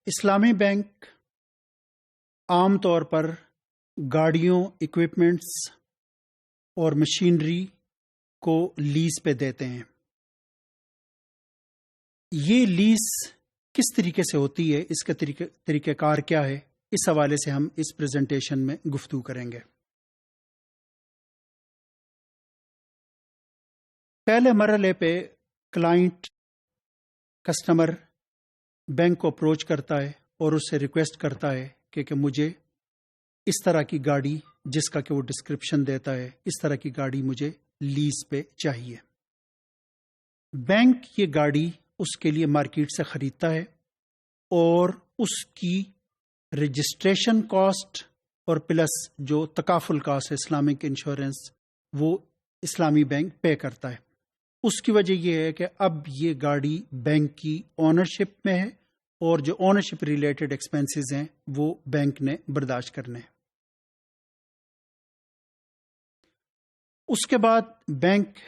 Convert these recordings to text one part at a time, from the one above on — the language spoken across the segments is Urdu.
اسلامی بینک عام طور پر گاڑیوں، اکوپمنٹس اور مشینری کو لیز پہ دیتے ہیں۔ یہ لیز کس طریقے سے ہوتی ہے، اس کا طریقہ کار کیا ہے، اس حوالے سے ہم اس پریزنٹیشن میں گفتگو کریں گے۔ پہلے مرحلے پہ کلائنٹ کسٹمر بینک کو اپروچ کرتا ہے اور اس سے ریکویسٹ کرتا ہے کہ مجھے اس طرح کی گاڑی، جس کا کہ وہ ڈسکرپشن دیتا ہے، اس طرح کی گاڑی مجھے لیز پہ چاہیے۔ بینک یہ گاڑی اس کے لیے مارکیٹ سے خریدتا ہے اور اس کی رجسٹریشن کاسٹ اور پلس جو تکافل کاسٹ ہے، اسلامک انشورنس، وہ اسلامی بینک پے کرتا ہے۔ اس کی وجہ یہ ہے کہ اب یہ گاڑی بینک کی اونرشپ میں ہے اور جو اونرشپ ریلیٹڈ ایکسپنسز ہیں وہ بینک نے برداشت کرنے ہیں۔ اس کے بعد بینک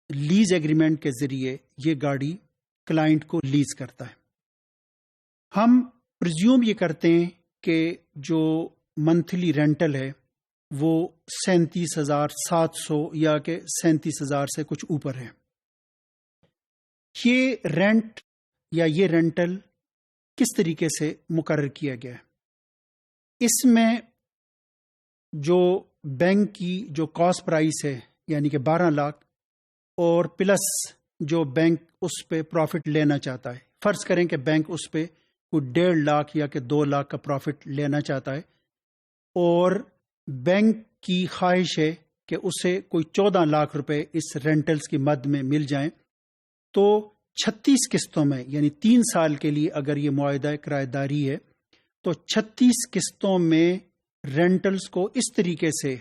لیز ایگریمنٹ کے ذریعے یہ گاڑی کلائنٹ کو لیز کرتا ہے۔ ہم پرزیوم یہ کرتے ہیں کہ جو منتھلی رینٹل ہے وہ 37,700 یا کہ 37,000 سے کچھ اوپر ہے۔ یہ رینٹ یا یہ رینٹل کس طریقے سے مقرر کیا گیا ہے؟ اس میں جو بینک کی جو کاسٹ پرائس ہے یعنی کہ 12 لاکھ اور پلس جو بینک اس پہ پروفٹ لینا چاہتا ہے، فرض کریں کہ بینک اس پہ کوئی 1.5 لاکھ یا کہ 2 لاکھ کا پروفٹ لینا چاہتا ہے اور بینک کی خواہش ہے کہ اسے کوئی 14 لاکھ روپے اس رینٹلز کی مد میں مل جائیں، تو 36 قسطوں میں یعنی 3 سال کے لیے اگر یہ معاہدہ کرایہ داری ہے تو 36 قسطوں میں رینٹلز کو اس طریقے سے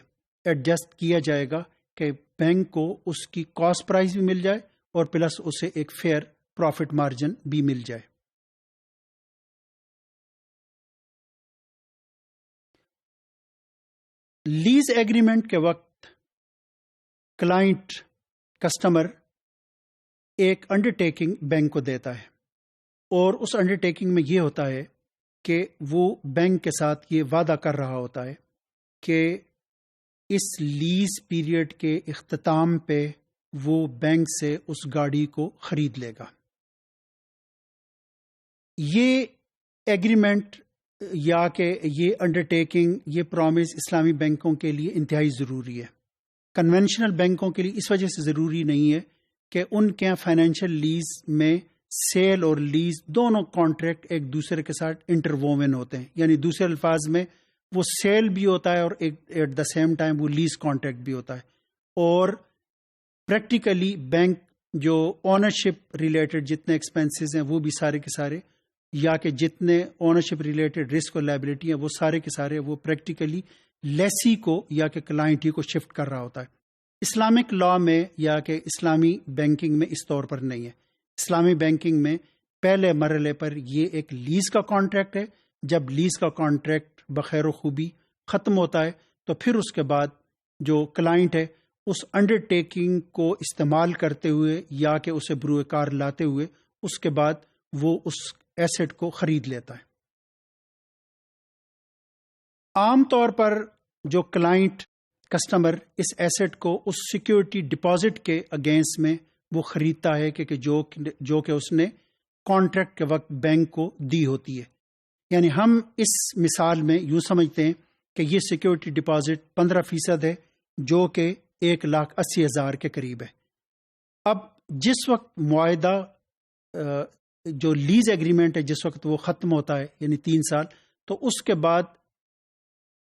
ایڈجسٹ کیا جائے گا کہ بینک کو اس کی کاسٹ پرائس بھی مل جائے اور پلس اسے ایک فیئر پروفٹ مارجن بھی مل جائے۔ لیز ایگریمنٹ کے وقت کلائنٹ کسٹمر ایک انڈر ٹیکنگ بینک کو دیتا ہے اور اس انڈر ٹیکنگ میں یہ ہوتا ہے کہ وہ بینک کے ساتھ یہ وعدہ کر رہا ہوتا ہے کہ اس لیز پیریڈ کے اختتام پہ وہ بینک سے اس گاڑی کو خرید لے گا۔ یہ ایگریمنٹ یا کہ یہ انڈر ٹیکنگ، یہ پرومس اسلامی بینکوں کے لیے انتہائی ضروری ہے۔ کنونشنل بینکوں کے لیے اس وجہ سے ضروری نہیں ہے کہ ان کے فائنینشیل لیز میں سیل اور لیز دونوں کانٹریکٹ ایک دوسرے کے ساتھ انٹروومن ہوتے ہیں، یعنی دوسرے الفاظ میں وہ سیل بھی ہوتا ہے اور ایٹ دا سیم ٹائم وہ لیز کانٹریکٹ بھی ہوتا ہے، اور پریکٹیکلی بینک جو اونرشپ ریلیٹڈ جتنے ایکسپنسز ہیں وہ بھی سارے کے سارے، یا کہ جتنے اونرشپ ریلیٹڈ رسک اور لائبلٹی ہیں وہ سارے کے سارے وہ پریکٹیکلی لیسی کو یا کہ کلائنٹ ہی کو شفٹ کر رہا ہوتا ہے۔ اسلامک لا میں یا کہ اسلامی بینکنگ میں اس طور پر نہیں ہے۔ اسلامی بینکنگ میں پہلے مرحلے پر یہ ایک لیز کا کانٹریکٹ ہے، جب لیز کا کانٹریکٹ بخیر و خوبی ختم ہوتا ہے تو پھر اس کے بعد جو کلائنٹ ہے اس انڈر ٹیکنگ کو استعمال کرتے ہوئے یا کہ اسے بروئے کار لاتے ہوئے اس کے بعد وہ اس ایسٹ کو خرید لیتا ہے۔ عام طور پر جو کلائنٹ کسٹمر اس ایسٹ کو اس سیکیورٹی ڈپازٹ کے اگینسٹ میں وہ خریدتا ہے کہ جو کہ اس نے کانٹریکٹ کے وقت بینک کو دی ہوتی ہے۔ یعنی ہم اس مثال میں یوں سمجھتے ہیں کہ یہ سیکیورٹی ڈپازٹ 15% ہے جو کہ 1,80,000 کے قریب ہے۔ اب جس وقت معاہدہ جو لیز ایگریمنٹ ہے جس وقت وہ ختم ہوتا ہے یعنی 3 سال، تو اس کے بعد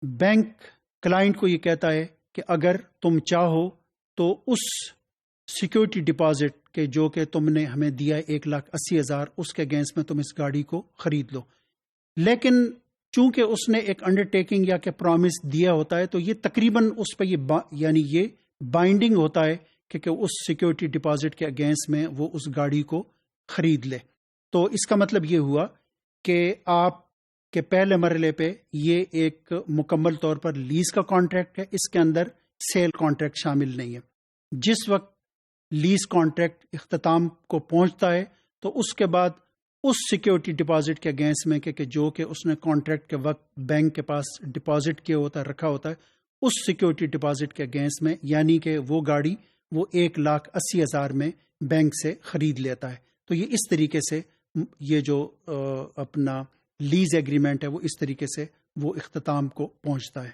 بینک کلائنٹ کو یہ کہتا ہے کہ اگر تم چاہو تو اس سیکیورٹی ڈپازٹ کے جو کہ تم نے ہمیں دیا ہے 1,80,000 اس کے اگینسٹ میں تم اس گاڑی کو خرید لو، لیکن چونکہ اس نے ایک انڈر ٹیکنگ یا کہ پرومس دیا ہوتا ہے تو یہ تقریباً اس پہ یعنی یہ بائنڈنگ ہوتا ہے کہ اس سیکیورٹی ڈپازٹ کے اگینسٹ میں وہ اس گاڑی کو خرید لے۔ تو اس کا مطلب یہ ہوا کہ آپ کے پہلے مرحلے پہ یہ ایک مکمل طور پر لیز کا کانٹریکٹ ہے، اس کے اندر سیل کانٹریکٹ شامل نہیں ہے۔ جس وقت لیز کانٹریکٹ اختتام کو پہنچتا ہے تو اس کے بعد اس سیکیورٹی ڈپازٹ کے اگینسٹ میں کہ جو کہ اس نے کانٹریکٹ کے وقت بینک کے پاس ڈپازٹ کیا ہوتا ہے، رکھا ہوتا ہے، اس سیکیورٹی ڈپازٹ کے اگینسٹ میں، یعنی کہ وہ گاڑی وہ 1,80,000 میں بینک سے خرید لیتا ہے. تو یہ اس طریقے سے یہ جو اپنا لیز ایگریمنٹ ہے وہ اس طریقے سے وہ اختتام کو پہنچتا ہے.